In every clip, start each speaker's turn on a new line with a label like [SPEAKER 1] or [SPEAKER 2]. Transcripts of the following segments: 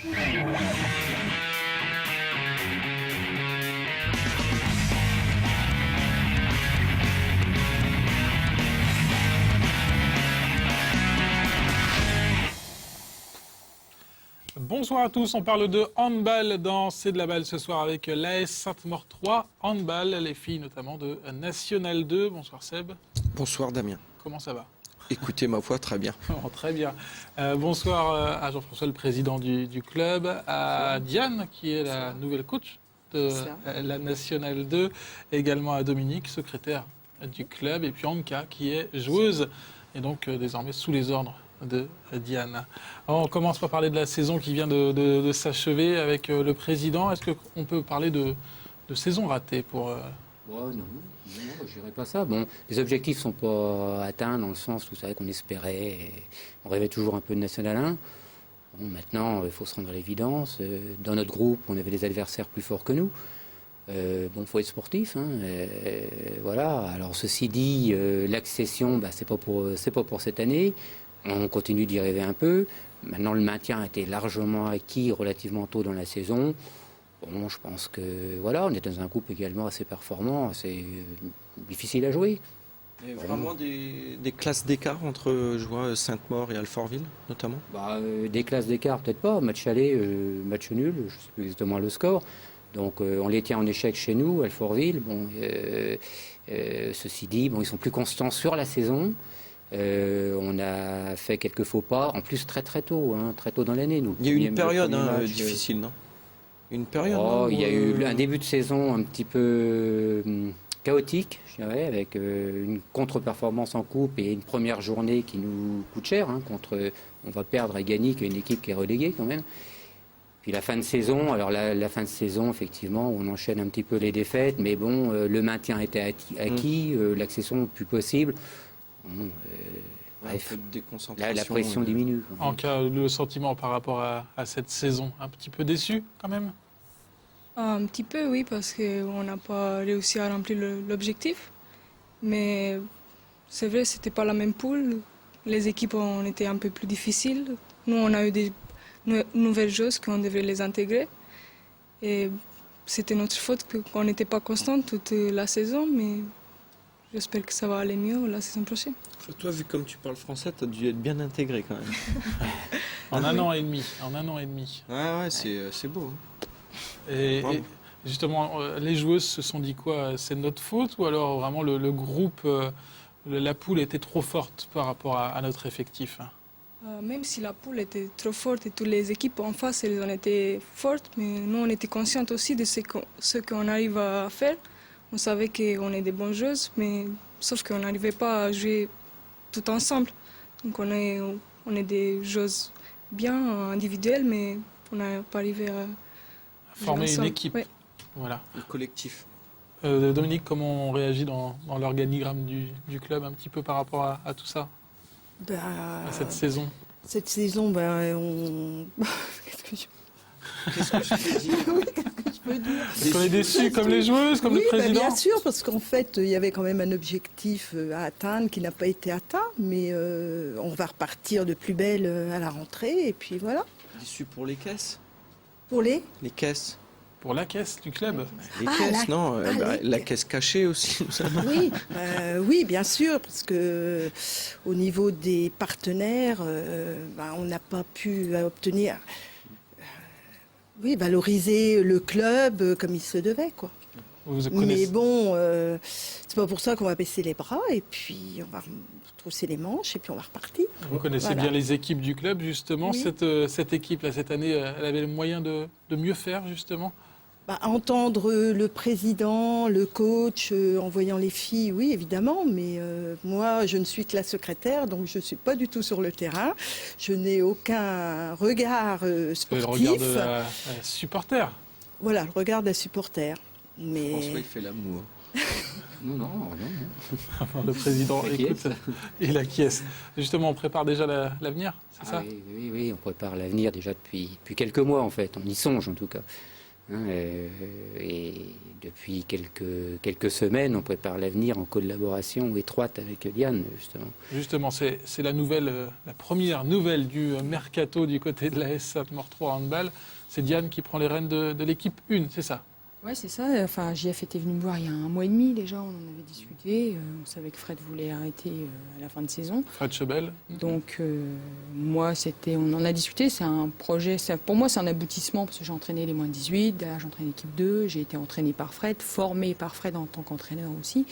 [SPEAKER 1] Bonsoir à tous, on parle de handball dans C'est de la balle ce soir avec l'AS Sainte-Maure 3 handball, les filles notamment de National 2. Bonsoir Seb.
[SPEAKER 2] Bonsoir Damien.
[SPEAKER 1] Comment ça va?
[SPEAKER 2] Écoutez, ma foi, très bien.
[SPEAKER 1] Oh, très bien. Bonsoir à Jean-François, le président du club, à Diane qui est la nouvelle coach de la National 2, également à Dominique, secrétaire du club, et puis Anka qui est joueuse et donc désormais sous les ordres de Diane. Alors, on commence par parler de la saison qui vient de s'achever avec le président. Est-ce qu'on peut parler de saison ratée pour...
[SPEAKER 3] Non, je dirais pas ça. Bon, les objectifs sont pas atteints dans le sens où vous savez qu'on espérait, et on rêvait toujours un peu de National 1. Bon, maintenant, il faut se rendre à l'évidence. Dans notre groupe, on avait des adversaires plus forts que nous. Bon, faut être sportif, hein, voilà. Alors ceci dit, l'accession, c'est pas pour cette année. On continue d'y rêver un peu. Maintenant, le maintien a été largement acquis relativement tôt dans la saison. Bon, je pense que voilà, on est dans un groupe également assez performant, assez difficile à jouer.
[SPEAKER 2] Il y a vraiment des classes d'écart entre, je vois, Sainte-Maure et Alfortville, notamment.
[SPEAKER 3] Des classes d'écart, peut-être pas. Match aller, match nul, je ne sais plus exactement le score. Donc, on les tient en échec chez nous, Alfortville. Bon, ceci dit, bon, ils sont plus constants sur la saison. On a fait quelques faux pas, en plus très tôt dans l'année. Nous.
[SPEAKER 2] Il y a eu une période difficile, non? Une période.
[SPEAKER 3] Il y a eu un début de saison un petit peu chaotique, je dirais, avec une contre-performance en coupe et une première journée qui nous coûte cher. On va perdre à gagner, qui est une équipe qui est reléguée quand même. Puis la fin de saison, alors la fin de saison, effectivement, on enchaîne un petit peu les défaites, mais bon, le maintien était acquis, l'accession plus possible. Bref, la pression diminue.
[SPEAKER 1] En cas, le sentiment par rapport à cette saison, un petit peu déçu quand même?
[SPEAKER 4] Un petit peu, oui, parce qu'on n'a pas réussi à remplir l'objectif. Mais c'est vrai, c'était pas la même poule. Les équipes ont été un peu plus difficiles. Nous, on a eu des nouvelles choses qu'on devrait les intégrer. Et c'était notre faute qu'on n'était pas constant toute la saison, mais j'espère que ça va aller mieux la saison prochaine.
[SPEAKER 2] Toi, vu comme tu parles français, tu as dû être bien intégré quand même.
[SPEAKER 1] En un an et demi.
[SPEAKER 2] Ouais, c'est beau.
[SPEAKER 1] Et justement, les joueuses se sont dit quoi? C'est notre faute ou alors vraiment le groupe, la poule était trop forte par rapport à notre effectif?
[SPEAKER 4] Même si la poule était trop forte et toutes les équipes en face, elles en étaient fortes, mais nous, on était conscientes aussi de ce qu'on arrive à faire. On savait qu'on est des bonnes joueuses, mais sauf qu'on n'arrivait pas à jouer tout ensemble. Donc on est des joueuses bien individuelles, mais on n'a pas arrivé à
[SPEAKER 1] former une équipe.
[SPEAKER 4] Ouais.
[SPEAKER 1] Voilà.
[SPEAKER 2] Le collectif.
[SPEAKER 1] Dominique, comment on réagit dans l'organigramme du club un petit peu par rapport à tout ça, à cette saison?
[SPEAKER 5] Cette saison, qu'est-ce que je peux dire?
[SPEAKER 1] Est-ce qu'on est déçus comme les joueuses, comme le président?
[SPEAKER 5] Bien sûr, parce qu'en fait, il y avait quand même un objectif à atteindre qui n'a pas été atteint, mais on va repartir de plus belle à la rentrée, et puis voilà.
[SPEAKER 2] Déçu pour les caisses?
[SPEAKER 5] Pour les
[SPEAKER 2] caisses.
[SPEAKER 1] Pour la caisse du club?
[SPEAKER 2] Les caisses, non. La caisse cachée aussi.
[SPEAKER 5] Oui, oui, bien sûr, parce que au niveau des partenaires, on n'a pas pu obtenir, valoriser le club comme il se devait, quoi. Mais bon, c'est pas pour ça qu'on va baisser les bras et puis on va trousser les manches et puis on va repartir.
[SPEAKER 1] Vous connaissez bien les équipes du club, justement. Oui. Cette équipe-là, cette année, elle avait le moyen de mieux faire, justement?
[SPEAKER 5] Entendre le président, le coach, en voyant les filles, oui, évidemment, mais moi, je ne suis que la secrétaire, donc je ne suis pas du tout sur le terrain. Je n'ai aucun regard sportif.
[SPEAKER 1] Le regard de la supporter.
[SPEAKER 5] Voilà, le regard de la supporter. Mais...
[SPEAKER 2] François, il fait l'amour.
[SPEAKER 3] Non.
[SPEAKER 1] Le président, écoute, il acquiesce. Justement, on prépare déjà l'avenir, c'est ça?
[SPEAKER 3] Oui, on prépare l'avenir déjà depuis quelques mois, en fait. On y songe, en tout cas. Et depuis quelques semaines, on prépare l'avenir en collaboration étroite avec Diane, justement.
[SPEAKER 1] Justement, c'est la première nouvelle du mercato du côté de la S Sainte-Maure 3 handball. C'est Diane qui prend les rênes de l'équipe 1, c'est ça?
[SPEAKER 6] Ouais, c'est ça. Enfin, JF était venu me voir il y a un mois et demi déjà, on en avait discuté. On savait que Fred voulait arrêter à la fin de saison.
[SPEAKER 1] Fred Chebel.
[SPEAKER 6] Donc, moi, on en a discuté. C'est un projet, pour moi, c'est un aboutissement parce que j'ai entraîné les moins de 18. Derrière, j'ai entraîné l'équipe 2. J'ai été entraîné par Fred, formé par Fred en tant qu'entraîneur aussi.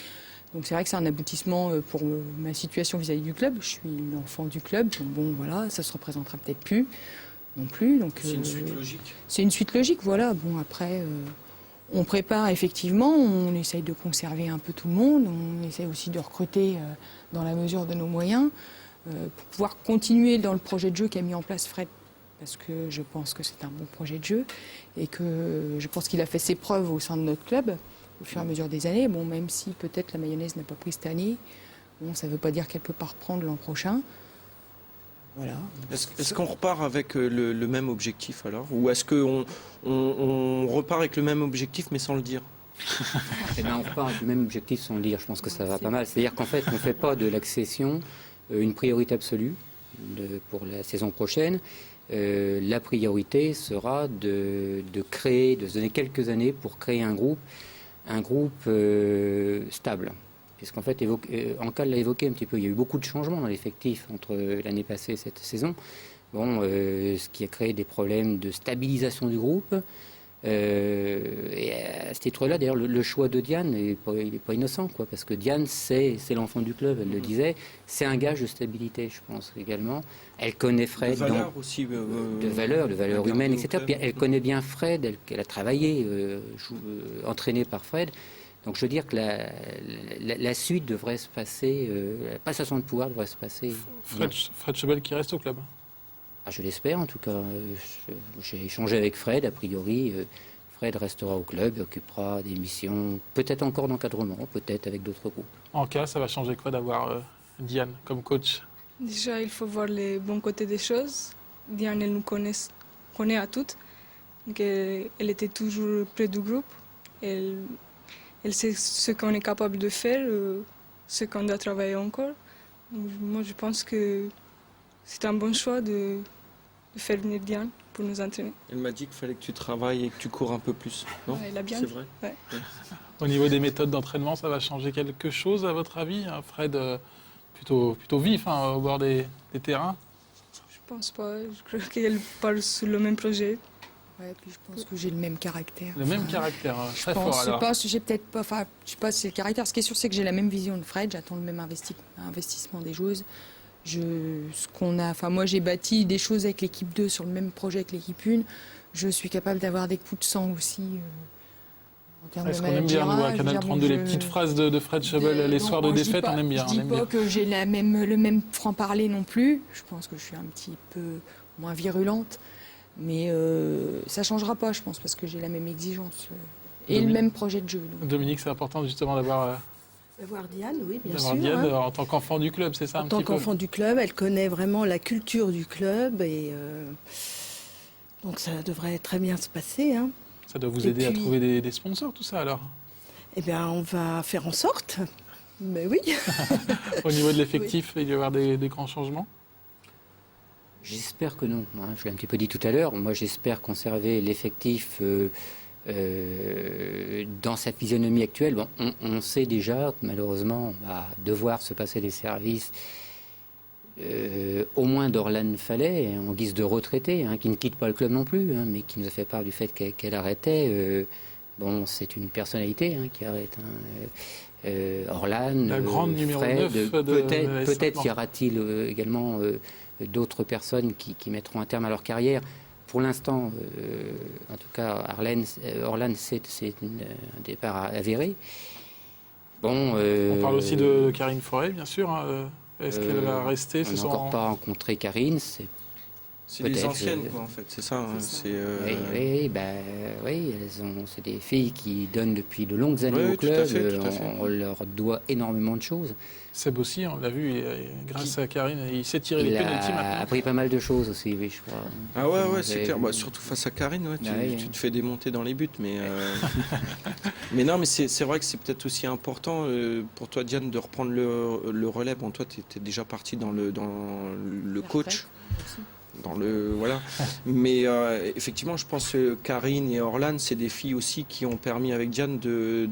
[SPEAKER 6] Donc, c'est vrai que c'est un aboutissement pour ma situation vis-à-vis du club. Je suis l'enfant du club. Donc, bon, voilà, ça se représentera peut-être plus non plus. Donc,
[SPEAKER 2] C'est une suite logique.
[SPEAKER 6] C'est une suite logique, voilà. Bon, après. On prépare effectivement, on essaye de conserver un peu tout le monde, on essaye aussi de recruter dans la mesure de nos moyens pour pouvoir continuer dans le projet de jeu qu'a mis en place Fred, parce que je pense que c'est un bon projet de jeu et que je pense qu'il a fait ses preuves au sein de notre club au fur et à mesure des années. Bon, même si peut-être la mayonnaise n'a pas pris cette année, bon, ça ne veut pas dire qu'elle ne peut pas reprendre l'an prochain. Voilà.
[SPEAKER 2] Est-ce qu'on repart avec le même objectif alors? Ou est-ce qu'on repart avec le même objectif mais sans le dire?
[SPEAKER 3] Eh ben, on repart avec le même objectif sans le dire. Je pense que ça va pas mal. C'est-à-dire qu'en fait, on ne fait pas de l'accession une priorité absolue pour la saison prochaine. La priorité sera de se donner quelques années pour créer un groupe stable. Puisqu'en fait, Ankal l'a évoqué un petit peu, il y a eu beaucoup de changements dans l'effectif entre l'année passée et cette saison. Bon, ce qui a créé des problèmes de stabilisation du groupe. Et à ce titre-là, d'ailleurs, le choix de Diane, il n'est pas innocent, quoi, parce que Diane, c'est l'enfant du club, elle le disait. C'est un gage de stabilité, je pense, également. Elle connaît Fred.
[SPEAKER 2] De valeur aussi.
[SPEAKER 3] De valeur humaine, etc. Puis elle connaît bien Fred, elle a travaillé, entraînée par Fred. Donc je veux dire que la suite devrait se passer, la passation de pouvoir devrait se passer.
[SPEAKER 1] Fred Chebel qui reste au club.
[SPEAKER 3] Ah, je l'espère en tout cas. J'ai échangé avec Fred, a priori. Fred restera au club, occupera des missions, peut-être encore d'encadrement, peut-être avec d'autres groupes. En
[SPEAKER 1] cas, ça va changer quoi d'avoir Diane comme coach?
[SPEAKER 4] Déjà, il faut voir les bons côtés des choses. Diane, elle nous connaît à toutes. Donc, elle était toujours près du groupe. Elle sait ce qu'on est capable de faire, ce qu'on doit travailler encore. Donc, moi, je pense que c'est un bon choix de faire venir Diane pour nous entraîner.
[SPEAKER 2] Elle m'a dit qu'il fallait que tu travailles et que tu cours un peu plus. Non,
[SPEAKER 4] ouais, elle a bien
[SPEAKER 2] c'est
[SPEAKER 4] dit.
[SPEAKER 2] vrai.
[SPEAKER 4] Ouais.
[SPEAKER 1] Au niveau des méthodes d'entraînement, ça va changer quelque chose à votre avis? Fred, plutôt vif au bord des terrains?
[SPEAKER 4] Je pense pas. Je crois qu'elle parle sur le même projet.
[SPEAKER 6] Ouais, puis je pense que j'ai le même caractère.
[SPEAKER 1] Le même caractère, très fort alors.
[SPEAKER 6] J'ai peut-être pas, enfin, je sais pas si c'est le caractère. Ce qui est sûr, c'est que j'ai la même vision de Fred. J'attends le même investissement des joueuses. Moi, j'ai bâti des choses avec l'équipe 2 sur le même projet que l'équipe 1. Je suis capable d'avoir des coups de sang aussi. En termes de
[SPEAKER 1] Est-ce qu'on aime bien, nous, à Canal 32, les petites phrases de Fred Chebel, les soirs de défaite, on aime bien.
[SPEAKER 6] Je dis pas que j'ai le même franc-parler non plus. Je pense que je suis un petit peu moins virulente. Mais ça ne changera pas, je pense, parce que j'ai la même exigence et le même projet de jeu. Donc.
[SPEAKER 1] Dominique, c'est important justement d'avoir
[SPEAKER 5] Diane, oui, bien sûr.
[SPEAKER 1] Diane en tant qu'enfant du club, c'est ça un petit peu?
[SPEAKER 5] En tant qu'enfant du club, elle connaît vraiment la culture du club et donc ça devrait très bien se passer. Hein.
[SPEAKER 1] Ça doit vous aider à trouver des sponsors, tout ça alors?
[SPEAKER 5] Eh bien, on va faire en sorte, mais oui.
[SPEAKER 1] Au niveau de l'effectif, il va y avoir des grands changements?
[SPEAKER 3] J'espère que non. Je l'ai un petit peu dit tout à l'heure. Moi, j'espère conserver l'effectif dans sa physionomie actuelle. Bon, on sait déjà que malheureusement, on va devoir se passer des services au moins d'Orlane Fallet, en guise de retraité, qui ne quitte pas le club non plus, mais qui nous a fait part du fait qu'elle arrêtait. Bon, c'est une personnalité qui arrête. Orlane,
[SPEAKER 1] la grande numéro
[SPEAKER 3] Fred,
[SPEAKER 1] 9
[SPEAKER 3] peut-être y aura-t-il également d'autres personnes qui mettront un terme à leur carrière. Pour l'instant, en tout cas, Orlane, c'est un départ avéré. Bon,
[SPEAKER 1] on parle aussi de Karine Forêt, bien sûr. Est-ce qu'elle va rester?
[SPEAKER 3] On n'a encore pas rencontré Karine.
[SPEAKER 2] C'est les
[SPEAKER 3] Peut-être,
[SPEAKER 2] anciennes, quoi, en fait, c'est ça. Hein,
[SPEAKER 5] C'est ça.
[SPEAKER 3] Oui, c'est des filles qui donnent depuis de longues années
[SPEAKER 2] Oui,
[SPEAKER 3] au
[SPEAKER 2] tout à
[SPEAKER 3] club.
[SPEAKER 2] fait, tout à fait.
[SPEAKER 3] On leur doit énormément de choses.
[SPEAKER 1] Seb aussi, on l'a vu, grâce à Karine, il s'est tiré les
[SPEAKER 3] Il
[SPEAKER 1] pénaltys
[SPEAKER 3] a
[SPEAKER 1] maintenant.
[SPEAKER 3] appris pas mal de choses aussi, oui, je crois.
[SPEAKER 2] Ah ouais,
[SPEAKER 3] Vous
[SPEAKER 2] c'est
[SPEAKER 3] avez
[SPEAKER 2] clair.
[SPEAKER 3] vu.
[SPEAKER 2] Bah, surtout face à Karine, ouais,
[SPEAKER 3] Ah oui,
[SPEAKER 2] tu
[SPEAKER 3] hein.
[SPEAKER 2] te fais démonter dans les buts. Mais non, mais c'est vrai que c'est peut-être aussi important pour toi, Diane, de reprendre le relais. Bon, toi, tu étais déjà parti dans le
[SPEAKER 5] La
[SPEAKER 2] coach.
[SPEAKER 5] retraite aussi.
[SPEAKER 2] Voilà. Mais effectivement, je pense que Karine et Orlan, c'est des filles aussi qui ont permis avec Diane de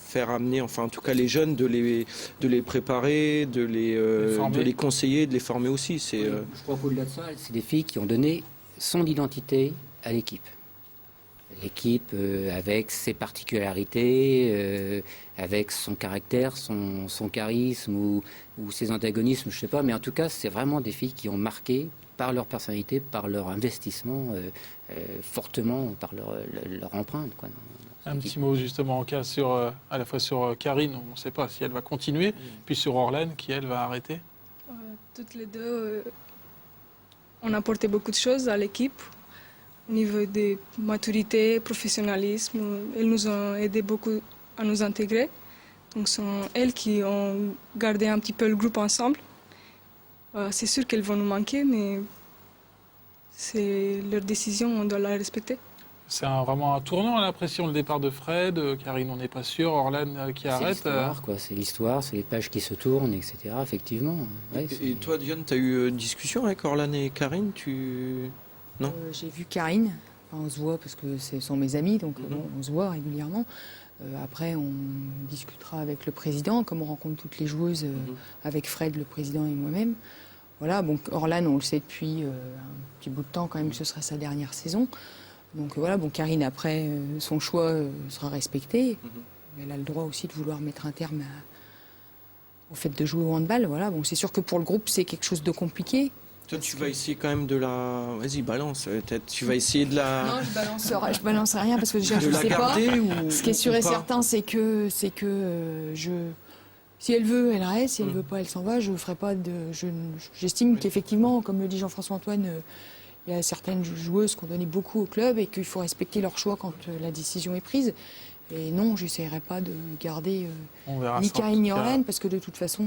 [SPEAKER 2] faire amener, enfin en tout cas les jeunes, de les préparer,
[SPEAKER 1] former.
[SPEAKER 2] de les conseiller, de les former aussi. C'est
[SPEAKER 3] Je crois qu'au-delà de ça, c'est des filles qui ont donné son identité à l'équipe. L'équipe avec ses particularités, avec son caractère, son charisme ou ses antagonismes, je sais pas, mais en tout cas, c'est vraiment des filles qui ont marqué par leur personnalité, par leur investissement, fortement par leur empreinte, quoi.
[SPEAKER 1] Un petit mot justement en cas sur, à la fois sur Karine, on ne sait pas si elle va continuer, puis sur Orlan qui elle va arrêter.
[SPEAKER 4] Toutes les deux, on a apporté beaucoup de choses à l'équipe. Au niveau de maturité, professionnalisme, elles nous ont aidé beaucoup à nous intégrer. Donc ce sont elles qui ont gardé un petit peu le groupe ensemble. C'est sûr qu'elles vont nous manquer, mais c'est leur décision, on doit la respecter.
[SPEAKER 1] C'est vraiment un tournant, on a l'impression, le départ de Fred, Karine on n'est pas sûr, Orlan qui
[SPEAKER 3] C'est
[SPEAKER 1] arrête.
[SPEAKER 3] l'histoire, quoi. C'est l'histoire, c'est les pages qui se tournent, etc. Effectivement. Ouais,
[SPEAKER 2] et toi, Diane, tu as eu une discussion avec Orlan et Karine Non.
[SPEAKER 6] J'ai vu Karine, enfin, on se voit parce que ce sont mes amis, donc bon, on se voit régulièrement. Après, on discutera avec le président, comme on rencontre toutes les joueuses, avec Fred, le président et moi-même. Voilà, bon, Orlan, on le sait depuis un petit bout de temps quand même que ce sera sa dernière saison. Donc voilà, bon, Karine, après, son choix sera respecté. Elle a le droit aussi de vouloir mettre un terme au fait de jouer au handball. Voilà, bon, c'est sûr que pour le groupe, c'est quelque chose de compliqué.
[SPEAKER 2] Toi, tu vas essayer quand même de la... Vas-y, balance. Peut-être. Tu vas essayer de la...
[SPEAKER 6] Non, je balancerai rien parce que déjà,
[SPEAKER 2] de
[SPEAKER 6] je ne
[SPEAKER 2] la
[SPEAKER 6] sais pas.
[SPEAKER 2] garder ou...
[SPEAKER 6] Ce qui est sûr
[SPEAKER 2] ou
[SPEAKER 6] et
[SPEAKER 2] pas
[SPEAKER 6] certain, c'est que si elle veut, elle reste. Si elle veut pas, elle s'en va. Je ferai pas de. J'estime qu'effectivement, comme le dit Jean-François Antoine, il y a certaines joueuses qui ont donné beaucoup au club et qu'il faut respecter leur choix quand la décision est prise. Et non, j'essaierai pas de garder
[SPEAKER 1] On verra
[SPEAKER 6] ni
[SPEAKER 1] ça, en
[SPEAKER 6] Karine ni
[SPEAKER 1] tout cas.
[SPEAKER 6] Orlan parce que de toute façon,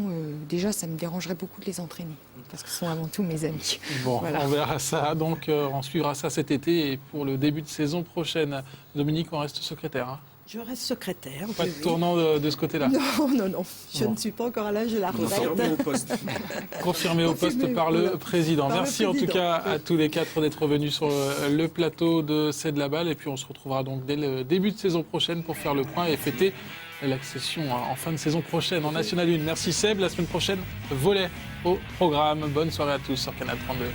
[SPEAKER 6] déjà, ça me dérangerait beaucoup de les entraîner parce que ce sont avant tout mes amis.
[SPEAKER 1] Bon,
[SPEAKER 6] Voilà.
[SPEAKER 1] on verra ça. Donc, on suivra ça cet été et pour le début de saison prochaine. Dominique, on reste secrétaire. Hein.
[SPEAKER 5] Je reste secrétaire.
[SPEAKER 1] Pas de
[SPEAKER 5] oui.
[SPEAKER 1] tournant de ce côté-là.
[SPEAKER 5] Non. Je
[SPEAKER 1] Bon.
[SPEAKER 5] ne suis pas encore à l'âge de la
[SPEAKER 2] Confirmé
[SPEAKER 5] retraite.
[SPEAKER 2] au poste.
[SPEAKER 1] Confirmé au poste
[SPEAKER 5] Confirmé,
[SPEAKER 1] par le
[SPEAKER 5] voilà.
[SPEAKER 1] président.
[SPEAKER 5] Par le
[SPEAKER 1] Merci en tout
[SPEAKER 5] président.
[SPEAKER 1] cas à tous les quatre d'être venus sur le plateau de C'est de la balle. Et puis on se retrouvera donc dès le début de saison prochaine pour faire le point et fêter l'accession en fin de saison prochaine en National 1. Merci Seb. La semaine prochaine, volet au programme. Bonne soirée à tous sur Canal 32.